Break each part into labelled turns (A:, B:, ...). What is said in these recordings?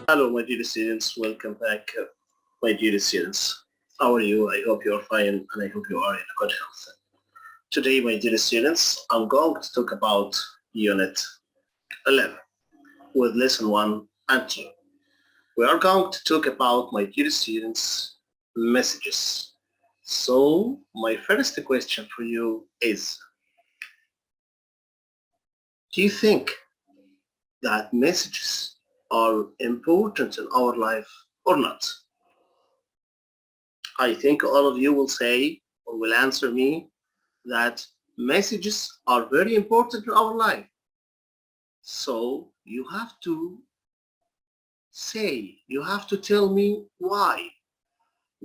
A: Hello, my dear students. Welcome back, my dear students. How are you? I hope you are fine and I hope you are in good health. Today, my dear students, I'm going to talk about Unit 11 with Lesson 1 and 2. We are going to talk about, my dear students, messages. So, my first question for you is, do you think that messages are important in our life or not? I think all of you will say or will answer me that messages are very important in our life. So you have to say, you have to tell me why.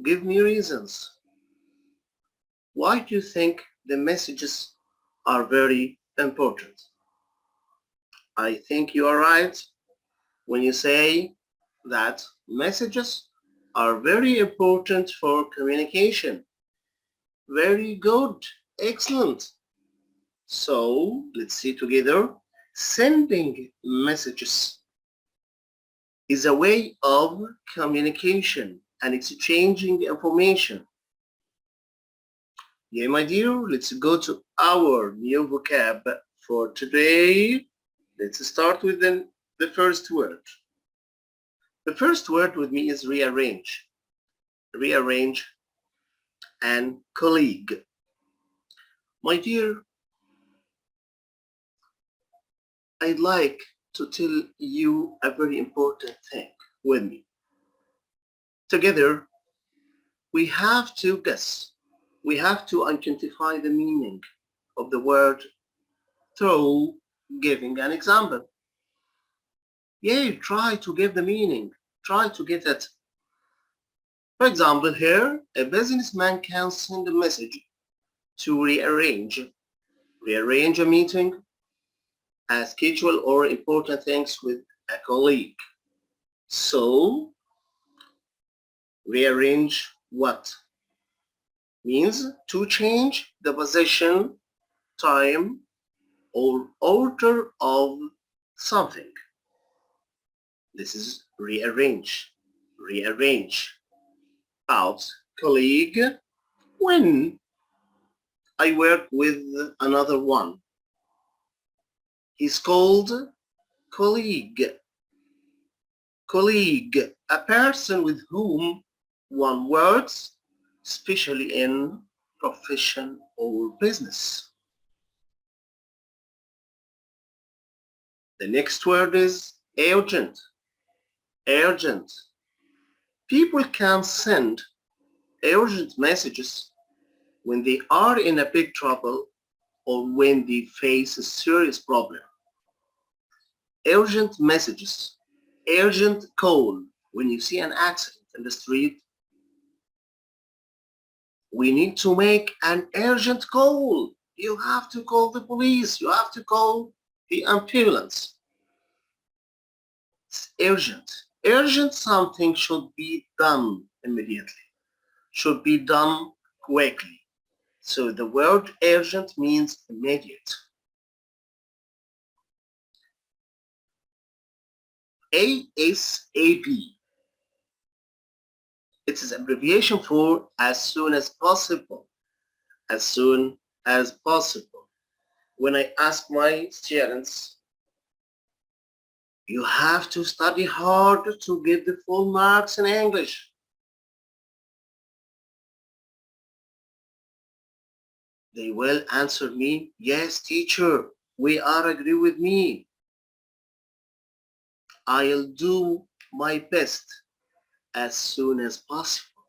A: Give me reasons. Why do you think the messages are very important? I think you are right when you say that messages are very important for communication. Very good. Excellent. So let's see together. Sending messages is a way of communication and exchanging information. Yeah, my dear, let's go to our new vocab for today. Let's start with the first word. The first word with me is rearrange. Rearrange and colleague. My dear, I'd like to tell you a very important thing with me. Together, we have to guess. We have to identify the meaning of the word through giving an example. Yeah, try to give the meaning. Try to get it. For example, here, a businessman can send a message to rearrange a meeting, schedule or important things with a colleague. So, rearrange what? Means to change the position, time, or order of something. This is rearrange. Rearrange. About colleague. When I work with another one, he's called colleague. Colleague, a person with whom one works, especially in profession or business. The next word is urgent. Urgent. People can send urgent messages when they are in a big trouble or when they face a serious problem. Urgent messages. Urgent call. When you see an accident in the street, we need to make an urgent call. You have to call the police. You have to call the ambulance. It's urgent. Urgent something should be done immediately. Should be done quickly. So the word urgent means immediate. ASAP. It is abbreviation for as soon as possible. As soon as possible. When I ask my students, you have to study hard to get the full marks in English. They will answer me, yes, teacher, we are agree with me. I'll do my best as soon as possible.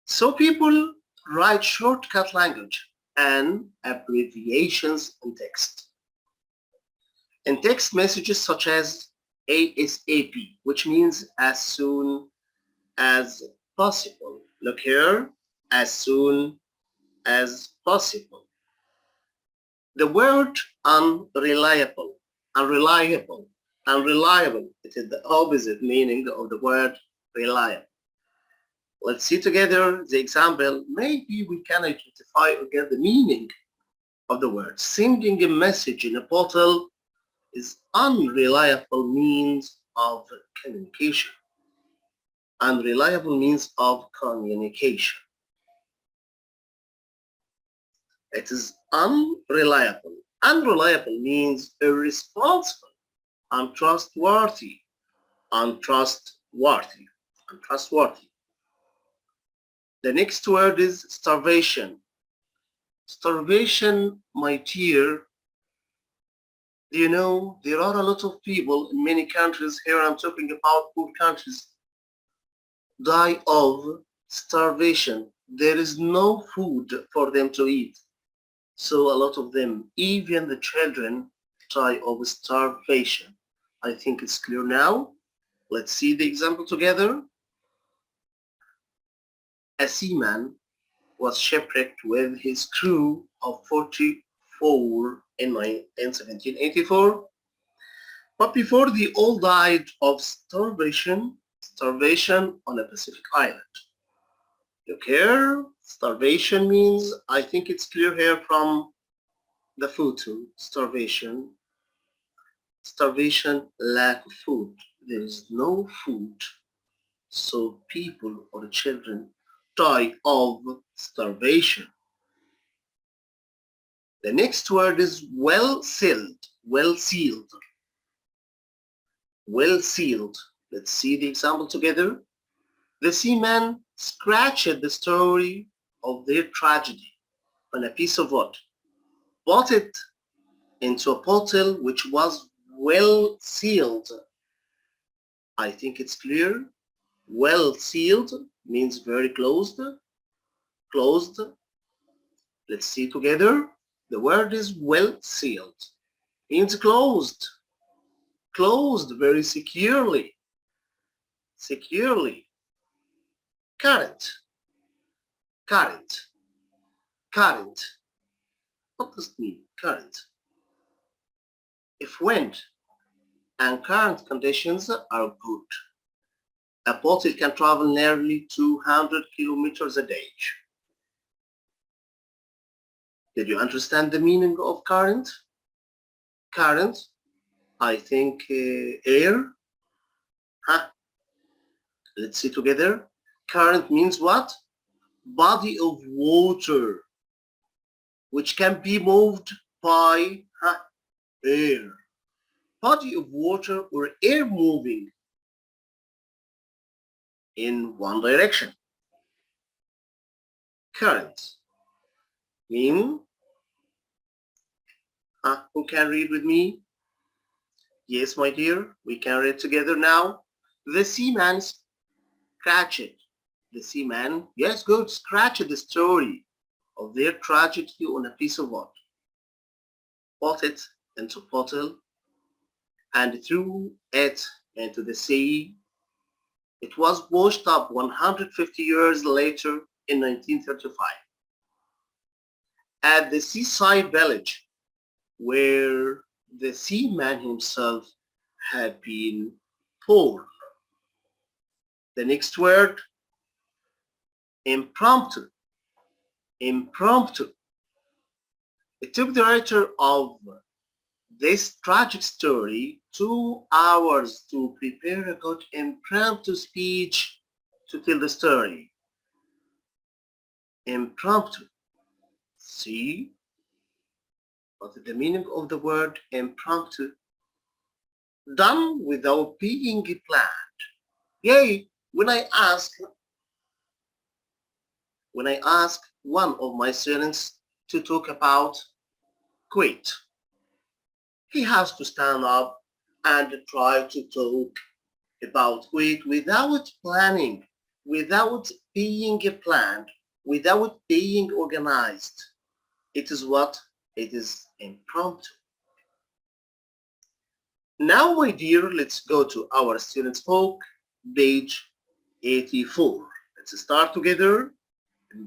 A: So people write shortcut language and abbreviations in text. In text messages such as ASAP, which means as soon as possible. Look here, as soon as possible. The word unreliable, unreliable, unreliable. It is the opposite meaning of the word reliable. Let's see together the example. Maybe we can identify or get the meaning of the word. Sending a message in a bottle is unreliable, means of communication. Unreliable means of communication. It is unreliable. Unreliable means irresponsible, untrustworthy, untrustworthy, untrustworthy. The next word is starvation. Starvation, my dear, do you know there are a lot of people in many countries, here I'm talking about poor countries, die of starvation. There is no food for them to eat. So a lot of them, even the children, die of starvation. I think it's clear now. Let's see the example together. A seaman was shipwrecked with his crew of 44 in 1784. But before they all died of starvation on a Pacific island. Look here, starvation means, I think it's clear here from the photo, starvation, lack of food. There is no food, so people or children die of starvation. The next word is well sealed, well sealed, well sealed. Let's see the example together. The seaman scratched the story of their tragedy on a piece of wood, brought it into a bottle which was well sealed. I think it's clear. Well sealed means very closed. Closed. Let's see together. The word is well sealed. Means closed. Closed very securely. Securely. Current. Current. Current. What does it mean? Current. If wind and current conditions are good, a bottle can travel nearly 200 kilometers a day. Did you understand the meaning of current? Current, I think air. Huh? Let's see together. Current means what? Body of water, which can be moved by air. Body of water or air moving in one direction. Current mean, who can read with me? Yes, my dear, we can read together now. The seaman scratched. The seaman, yes, good, scratched the story of their tragedy on a piece of wood, put it into a bottle, and threw it into the sea. It was washed up 150 years later in 1935 at the seaside village where the seaman himself had been born. The next word, impromptu. Impromptu. It took the writer of this tragic story 2 hours to prepare a good impromptu speech to tell the story. Impromptu. See? What is the meaning of the word impromptu? Done without being planned. Yay, when I ask one of my students to talk about quit, he has to stand up and try to talk about quit without planning, without being planned, without being organized. It is what? It is impromptu. Now, my dear, let's go to our student's book, page 84. Let's start together.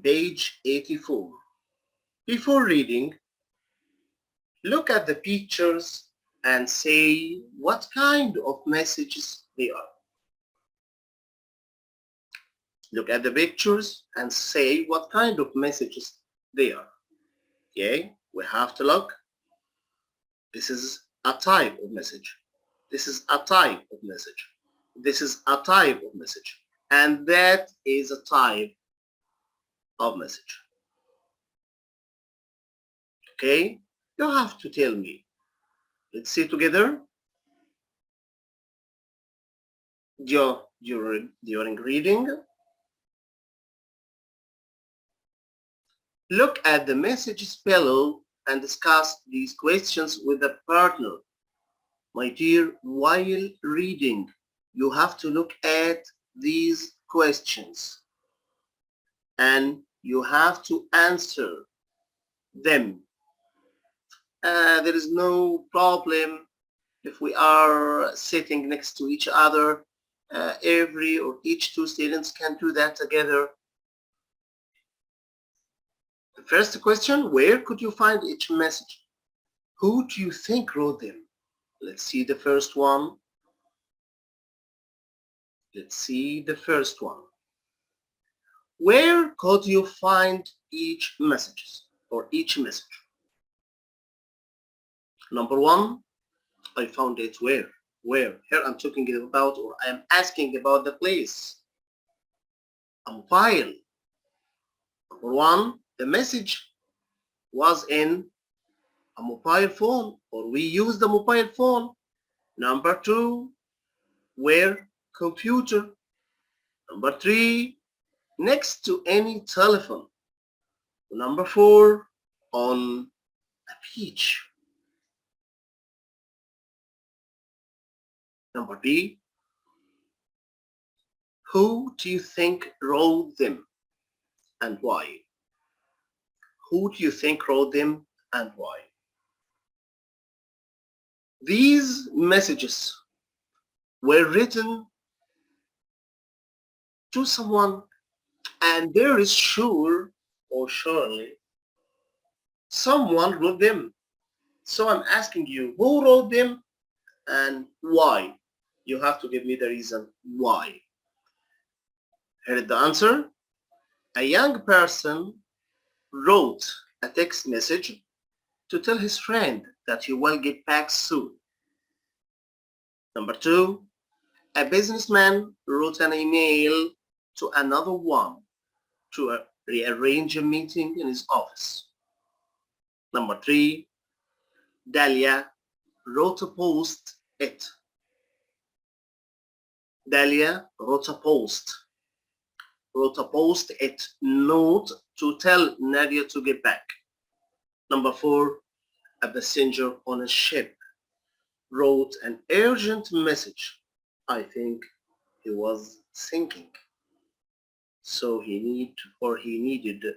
A: Page 84. Before reading, look at the pictures and say what kind of messages they are. Look at the pictures and say what kind of messages they are. Okay, we have to look. This is a type of message. This is a type of message. This is a type of message. And that is a type of message. Okay? You have to tell me. Let's see together. During reading, look at the messages below and discuss these questions with a partner. My dear, while reading, you have to look at these questions and you have to answer them. There is no problem if we are sitting next to each other. Every or each two students can do that together. The first question, where could you find each message? Who do you think wrote them? Let's see the first one. Let's see the first one. Where could you find each message or each message? Number one, I found it where? Where? Here I'm talking about, or I'm asking about the place. A mobile. Number one, the message was in a mobile phone, or we use the mobile phone. Number two, where? Computer. Number three, next to any telephone. Number four, on a beach. Number B, who do you think wrote them and why? Who do you think wrote them and why? These messages were written to someone, and there is sure or surely someone wrote them. So I'm asking you, who wrote them and why? You have to give me the reason why. Here is the answer. A young person wrote a text message to tell his friend that he will get back soon. Number two, a businessman wrote an email to another one to rearrange a meeting in his office. Number three, Dahlia wrote a post-it. Dahlia wrote a post-it note to tell Nadia to get back. Number four, a passenger on a ship wrote an urgent message. I think he was sinking. So he needed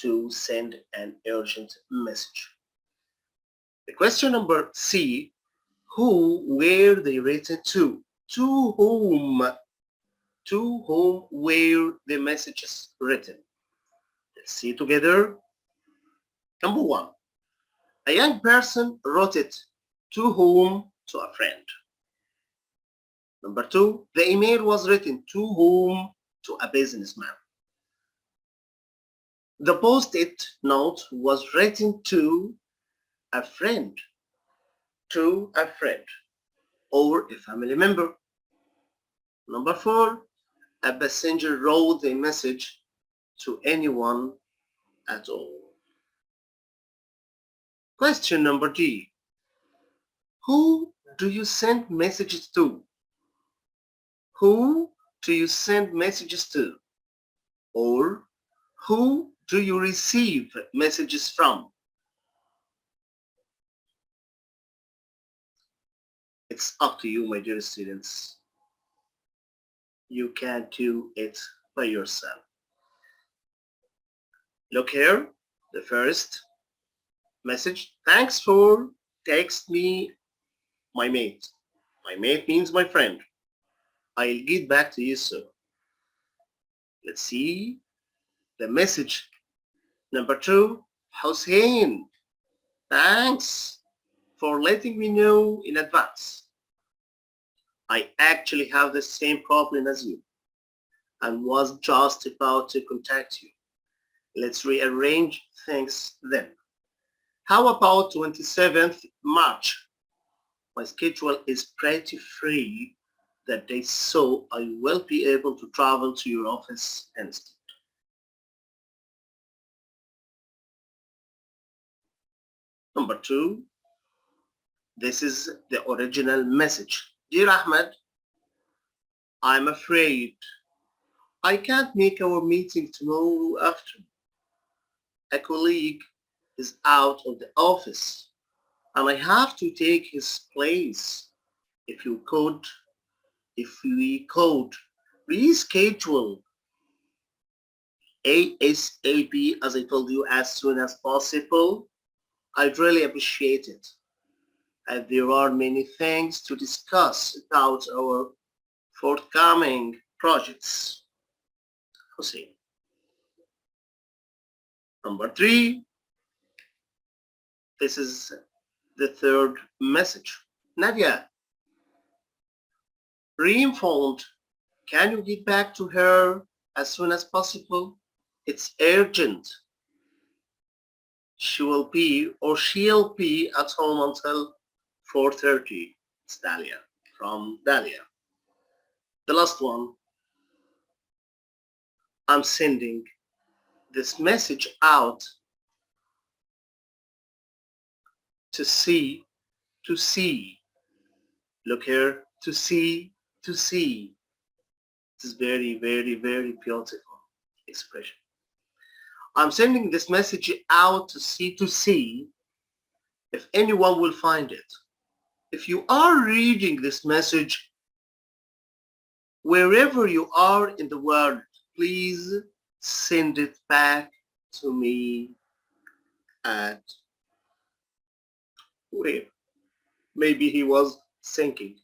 A: to send an urgent message. The question number C, who were they written to? To whom? To whom were the messages written? Let's see together. Number one, a young person wrote it. To whom? To a friend. Number two, the email was written to whom? To a businessman. The post-it note was written to a friend. To a friend or a family member. Number four, a passenger wrote a message to anyone at all. Question number D. Who do you send messages to? Who do you send messages to? Or who do you receive messages from? It's up to you, my dear students. You can do it by yourself. Look here, the first message. Thanks for text me, my mate. My mate means my friend. I'll get back to you soon. Let's see the message. Number two, Hussein. Thanks for letting me know in advance. I actually have the same problem as you and was just about to contact you. Let's rearrange things then. How about 27th March? My schedule is pretty free that day, so I will be able to travel to your office instead. Number two, this is the original message. Dear Ahmed, I'm afraid I can't make our meeting tomorrow afternoon. A colleague is out of the office and I have to take his place. If you could, if we could reschedule ASAP, as I told you, as soon as possible, I'd really appreciate it. And there are many things to discuss about our forthcoming projects. Hussein. Number three, this is the third message. Nadia, Reem phoned. Can you get back to her as soon as possible? It's urgent. She'll be at home until 4:30. It's Dalia, from Dalia. The last one, I'm sending this message out to see. Look here, to see. This is very, very, very beautiful expression. I'm sending this message out to see if anyone will find it. If you are reading this message, wherever you are in the world, please send it back to me at where? Maybe he was thinking.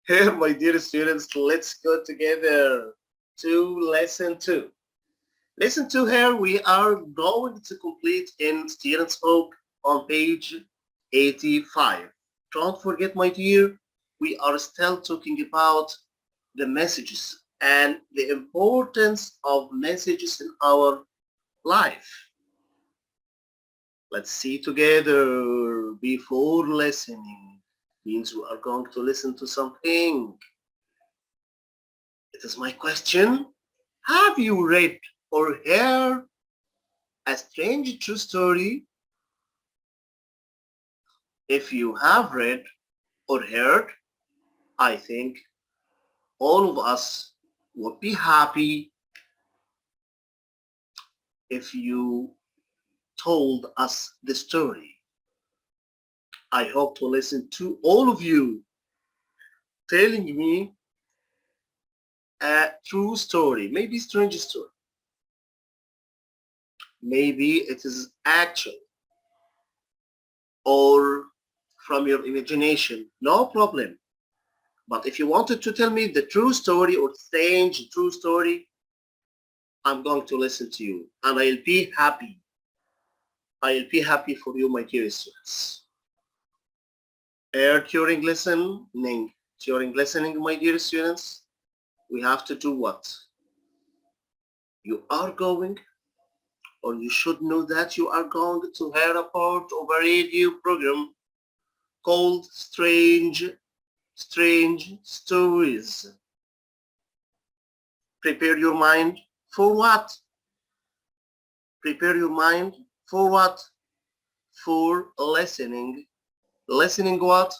A: Here, my dear students, let's go together to lesson 2. Lesson 2 here, we are going to complete in Students' Book on page 85. Don't forget, my dear, we are still talking about the messages and the importance of messages in our life. Let's see together before listening. Means we are going to listen to something. It is my question. Have you read or heard a strange true story? If you have read or heard, I think all of us would be happy if you told us the story. I hope to listen to all of you telling me a true story, maybe strange story. Maybe it is actual or from your imagination, no problem. But if you wanted to tell me the true story or strange true story, I'm going to listen to you and I'll be happy. I'll be happy for you, my dear students. During listening, my dear students, we have to do what? You are going, or you should know that you are going to hear a part of a radio program called Strange Stories. Prepare your mind for what? Prepare your mind for what? For listening. Listening what?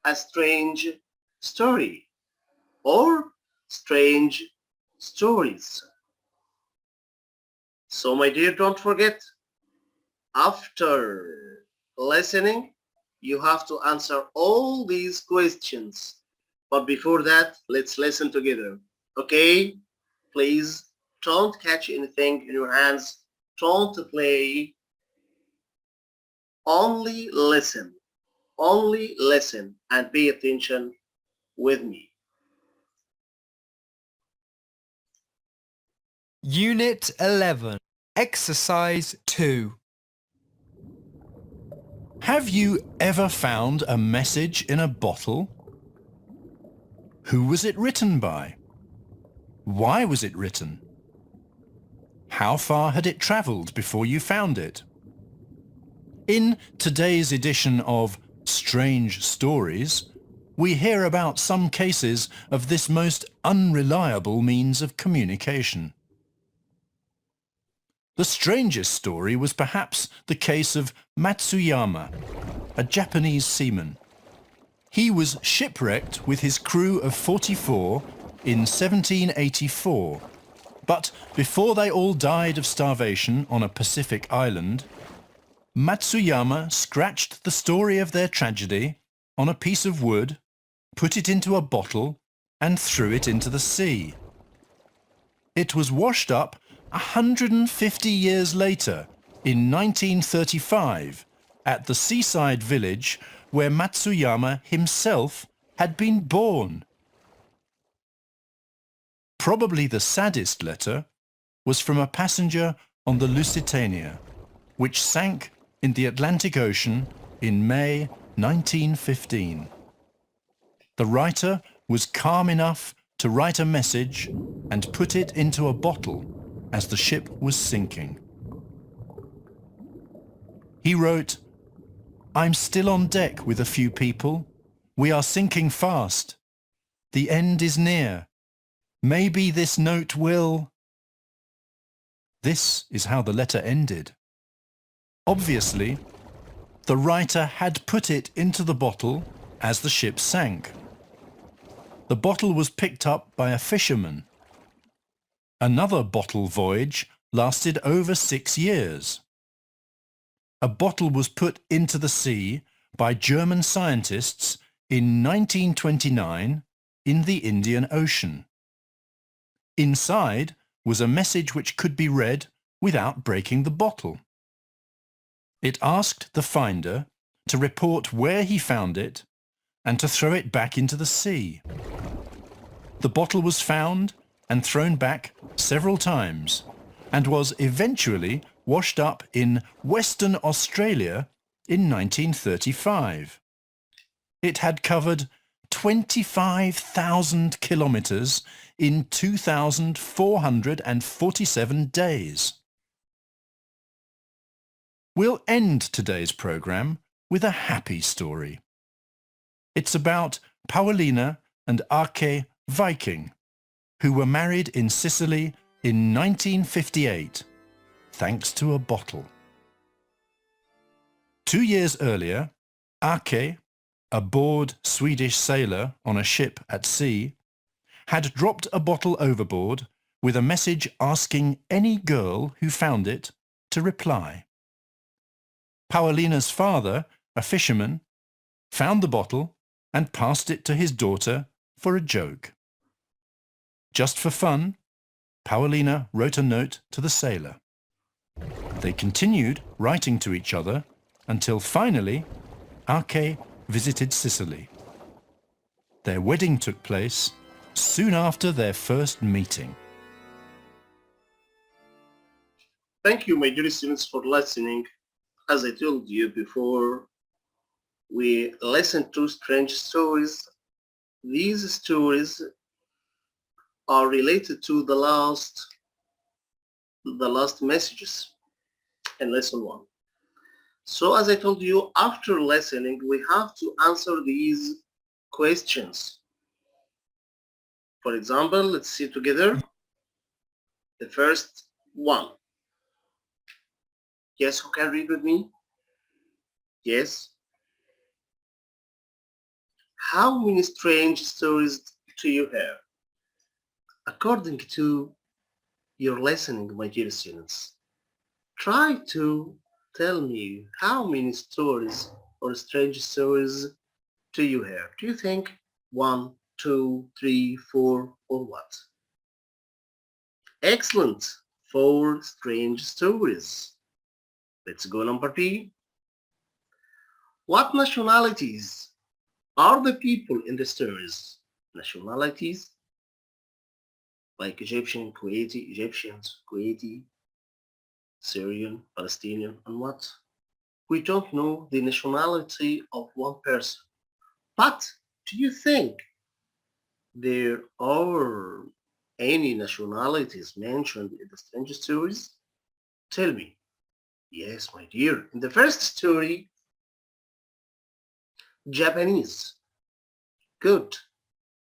A: A strange story or strange stories. So my dear, don't forget, after listening, you have to answer all these questions. But before that, let's listen together. Okay? Please don't catch anything in your hands. Don't play. Only listen. Only listen and pay attention with me.
B: Unit 11, Exercise 2.
C: Have you ever found a message in a bottle? Who was it written by? Why was it written? How far had it travelled before you found it? In today's edition of strange stories, we hear about some cases of this most unreliable means of communication. The strangest story was perhaps the case of Matsuyama, a Japanese seaman. He was shipwrecked with his crew of 44 in 1784, but before they all died of starvation on a Pacific island, Matsuyama scratched the story of their tragedy on a piece of wood, put it into a bottle and threw it into the sea. It was washed up 150 years later, in 1935, at the seaside village where Matsuyama himself had been born. Probably the saddest letter was from a passenger on the Lusitania, which sank in the Atlantic Ocean in May 1915. The writer was calm enough to write a message and put it into a bottle as the ship was sinking. He wrote, "I'm still on deck with a few people. We are sinking fast. The end is near. Maybe this note will..." This is how the letter ended. Obviously, the writer had put it into the bottle as the ship sank. The bottle was picked up by a fisherman. Another bottle voyage lasted over 6 years. A bottle was put into the sea by German scientists in 1929 in the Indian Ocean. Inside was a message which could be read without breaking the bottle. It asked the finder to report where he found it and to throw it back into the sea. The bottle was found and thrown back several times and was eventually washed up in Western Australia in 1935. It had covered 25,000 kilometres in 2,447 days. We'll end today's programme with a happy story. It's about Paulina and Ake Viking, who were married in Sicily in 1958, thanks to a bottle. 2 years earlier, Ake, a bored Swedish sailor on a ship at sea, had dropped a bottle overboard with a message asking any girl who found it to reply. Paulina's father, a fisherman, found the bottle and passed it to his daughter for a joke. Just for fun, Paulina wrote a note to the sailor. They continued writing to each other until finally Ake visited Sicily. Their wedding took place soon after their first meeting.
A: Thank you, my dear students, for listening. As I told you before, we listened to strange stories. These stories are related to the last messages in lesson 1. So as I told you, after listening, we have to answer these questions. For example, let's see together. The first one. Yes, who can read with me? Yes. How many strange stories do you have? According to your listening, my dear students, try to tell me how many stories or strange stories do you have? Do you think 1, 2, 3, 4, or what? Excellent. 4 strange stories. Let's go number B. What nationalities are the people in the stories? Nationalities like Egyptian, Kuwaiti, Egyptians, Kuwaiti, Syrian, Palestinian, and what? We don't know the nationality of one person. But do you think there are any nationalities mentioned in the strange stories? Tell me. Yes, my dear. In the first story, Japanese. Good.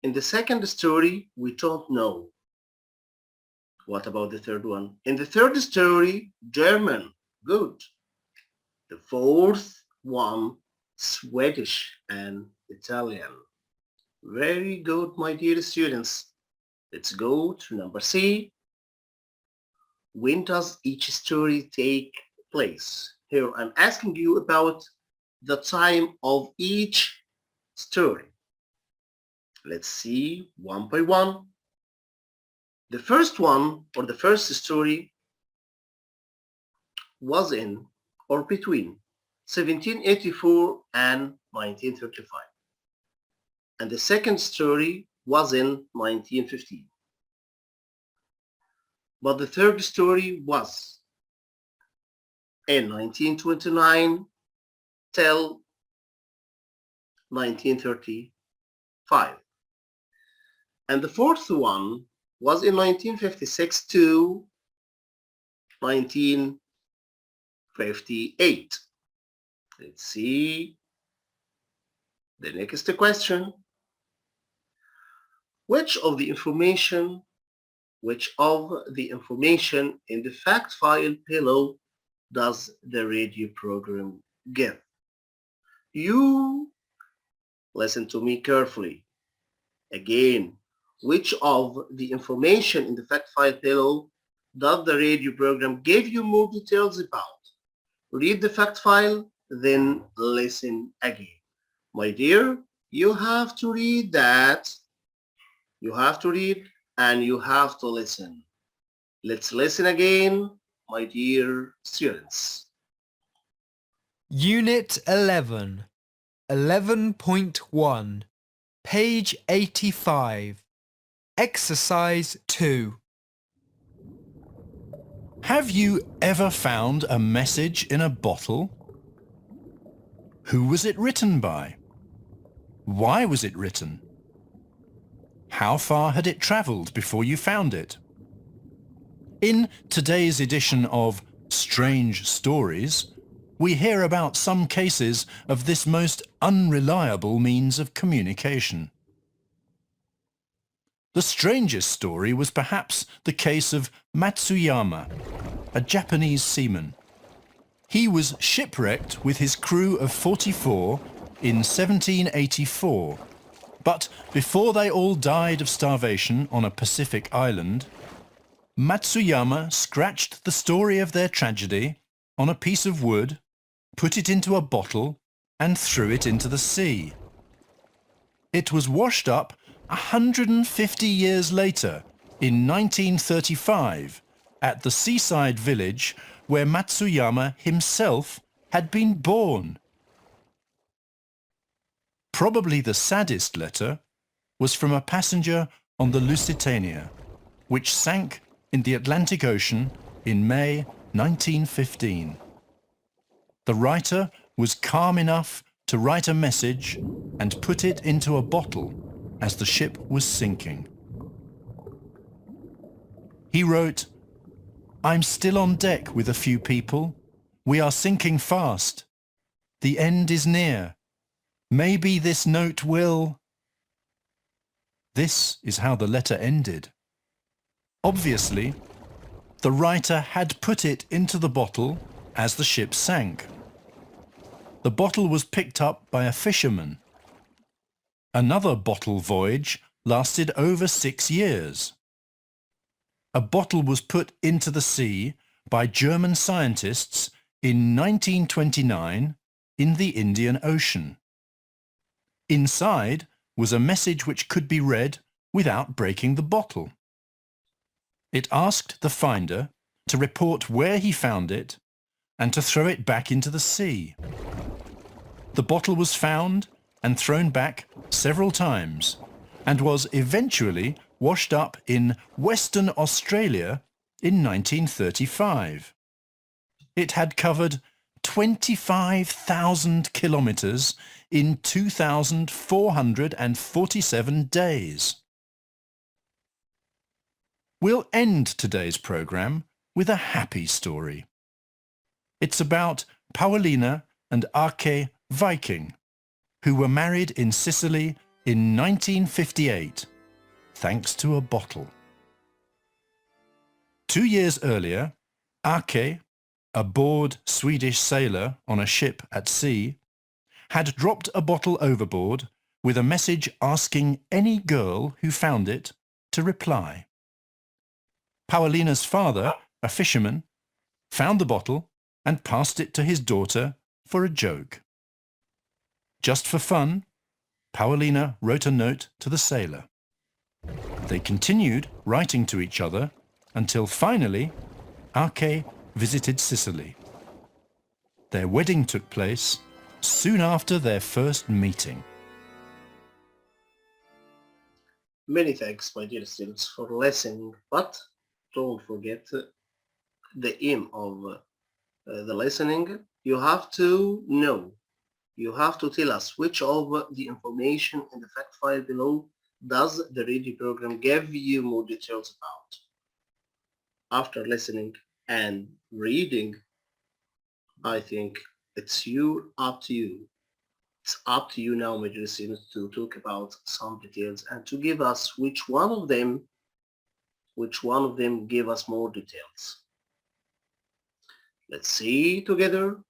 A: In the second story, we don't know. What about the third one? In the third story, German. Good. The fourth one, Swedish and Italian. Very good, my dear students. Let's go to number C. When does each story take place? Here I'm asking you about the time of each story. Let's see one by one. The first one, or the first story, was in or between 1784 and 1935. And the second story was in 1915. But the third story was in 1929 till 1935. And the fourth one was in 1956 to 1958. Let's see the next question. Which of the information in the fact file below does the radio program give? You listen to me carefully. Again, which of the information in the fact file below does the radio program give you more details about? Read the fact file, then listen again. My dear, you have to read that. You have to read and you have to listen. Let's listen again, my dear students.
B: Unit 11, 11.1, page 85, exercise 2.
C: Have you ever found a message in a bottle? Who was it written by? Why was it written? How far had it travelled before you found it? In today's edition of Strange Stories, we hear about some cases of this most unreliable means of communication. The strangest story was perhaps the case of Matsuyama, a Japanese seaman. He was shipwrecked with his crew of 44 in 1784. But before they all died of starvation on a Pacific island, Matsuyama scratched the story of their tragedy on a piece of wood, put it into a bottle, and threw it into the sea. It was washed up 150 years later, in 1935, at the seaside village where Matsuyama himself had been born. Probably the saddest letter was from a passenger on the Lusitania, which sank in the Atlantic Ocean in May 1915. The writer was calm enough to write a message and put it into a bottle as the ship was sinking. He wrote, "I'm still on deck with a few people. We are sinking fast. The end is near. Maybe this note will..." This is how the letter ended. Obviously, the writer had put it into the bottle as the ship sank. The bottle was picked up by a fisherman. Another bottle voyage lasted over 6 years. A bottle was put into the sea by German scientists in 1929 in the Indian Ocean. Inside was a message which could be read without breaking the bottle. It asked the finder to report where he found it and to throw it back into the sea. The bottle was found and thrown back several times and was eventually washed up in Western Australia in 1935. It had covered 25,000 kilometres in 2,447 days. We'll end today's programme with a happy story. It's about Paulina and Ake Viking, who were married in Sicily in 1958, thanks to a bottle. 2 years earlier, Ake, a bored Swedish sailor on a ship at sea, had dropped a bottle overboard with a message asking any girl who found it to reply. Paulina's father, a fisherman, found the bottle and passed it to his daughter for a joke. Just for fun, Paulina wrote a note to the sailor. They continued writing to each other until finally Ake visited Sicily. Their wedding took place soon after their first meeting.
A: Many thanks, my dear students, for listening, but don't forget the aim of the listening. You have to know, you have to tell us which of the information in the fact file below does the reading program give you more details about. After listening and reading, I think it's up to you. It's up to you now, my dear students, to talk about some details and to give us which one of them give us more details. Let's see together.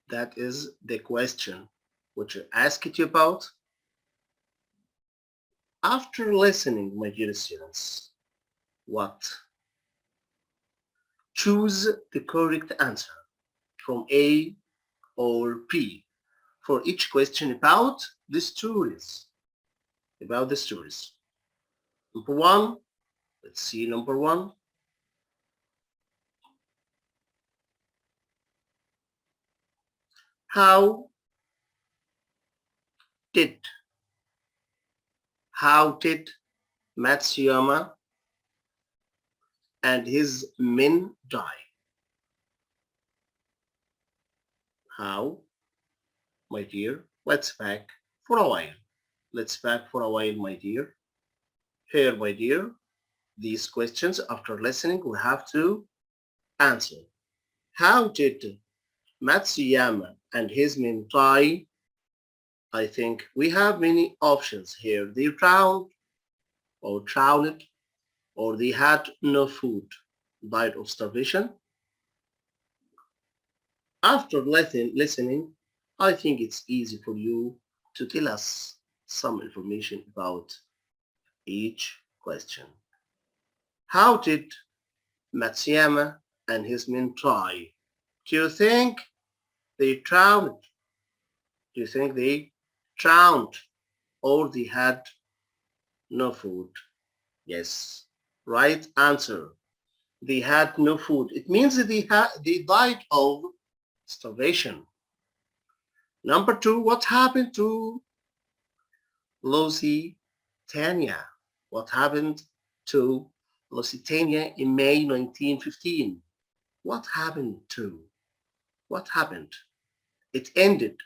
A: That is the question which I asked you about. After listening, my dear students, what? Choose the correct answer from A or B for each question about the stories. Number one, let's see number one. How did Matsuyama and his men die? How? My dear, let's back for a while. My dear. Here, my dear, these questions after listening we have to answer. How did Matsuyama and his men die? I think we have many options here. They drowned, or they had no food, died of starvation. After listening, I think it's easy for you to tell us some information about each question. How did Matsuyama and his men die? Do you think they drowned? Do you think they drowned or they had no food? Yes, right answer. They had no food. It means that they died of starvation. Number two, what happened to Lusitania? What happened to Lusitania in May 1915? What happened? It ended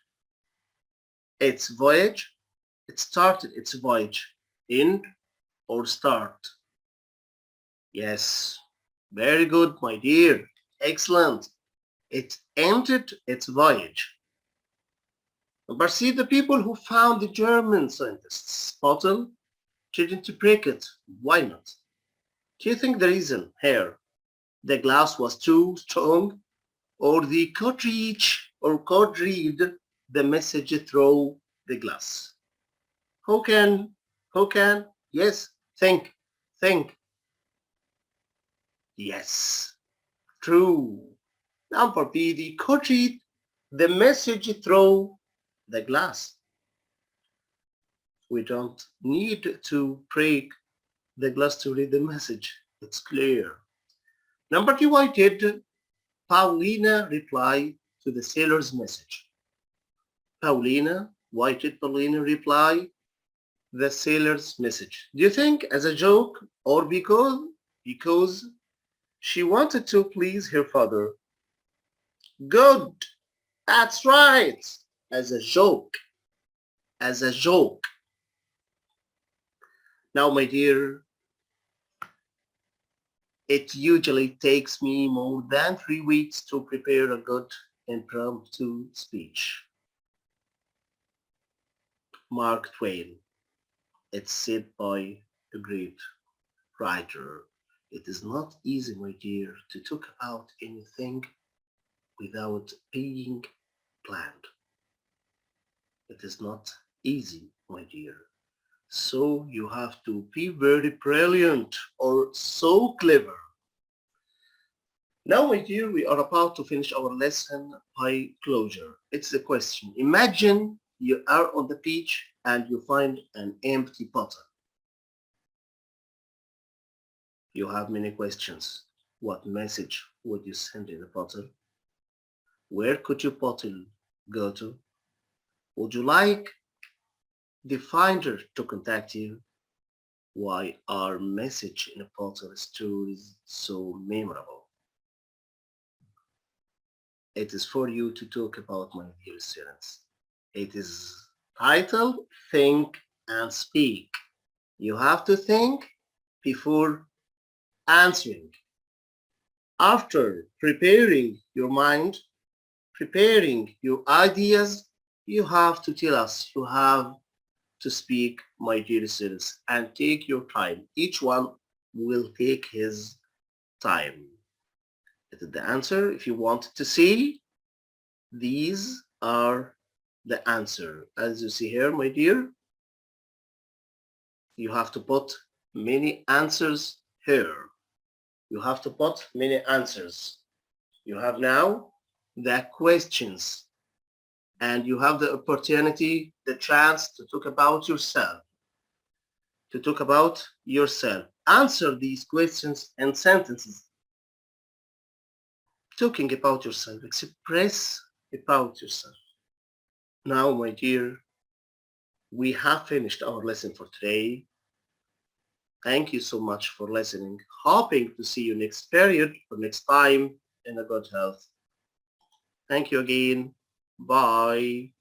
A: its voyage. It started its voyage. End or start? Yes, very good, my dear. Excellent. It ended its voyage. Number C, the people who found the German scientists' bottle didn't break it. Why not? Do you think the reason here, the glass was too strong, or they could read the message through the glass? Who can? Yes, think. Yes, true. Number B, they could read the message through the glass. We don't need to break the glass to read the message. It's clear. Number two, why did Paulina reply to the sailor's message? Why did Paulina reply the sailor's message? Do you think as a joke or because she wanted to please her father? Good. That's right. As a joke. Now, my dear, it usually takes me more than 3 weeks to prepare a good impromptu speech. Mark Twain. It's said by a great writer. It is not easy, my dear, to talk about anything without being planned. It is not easy, my dear. So you have to be very brilliant or so clever. Now, my dear, we are about to finish our lesson by closure. It's a question. Imagine you are on the beach and you find an empty bottle. You have many questions. What message would you send in the bottle? Where could your bottle go to? Would you like the finder to contact you? Why are message in a bottle stories so memorable? It is for you to talk about, my dear students. It is titled Think and Speak. You have to think before answering. After preparing your mind, preparing your ideas, you have to tell us, you have to speak, my dear students, and take your time. Each one will take his time. It is the answer. If you want to see, these are the answer. As you see here, my dear, you have to put many answers here. You have to put many answers. You have now the questions, and you have the opportunity, the chance to talk about yourself. To talk about yourself. Answer these questions in sentences. Talking about yourself. Express about yourself. Now, my dear, we have finished our lesson for today. Thank you so much for listening. Hoping to see you next period or next time in a good health. Thank you again. Bye.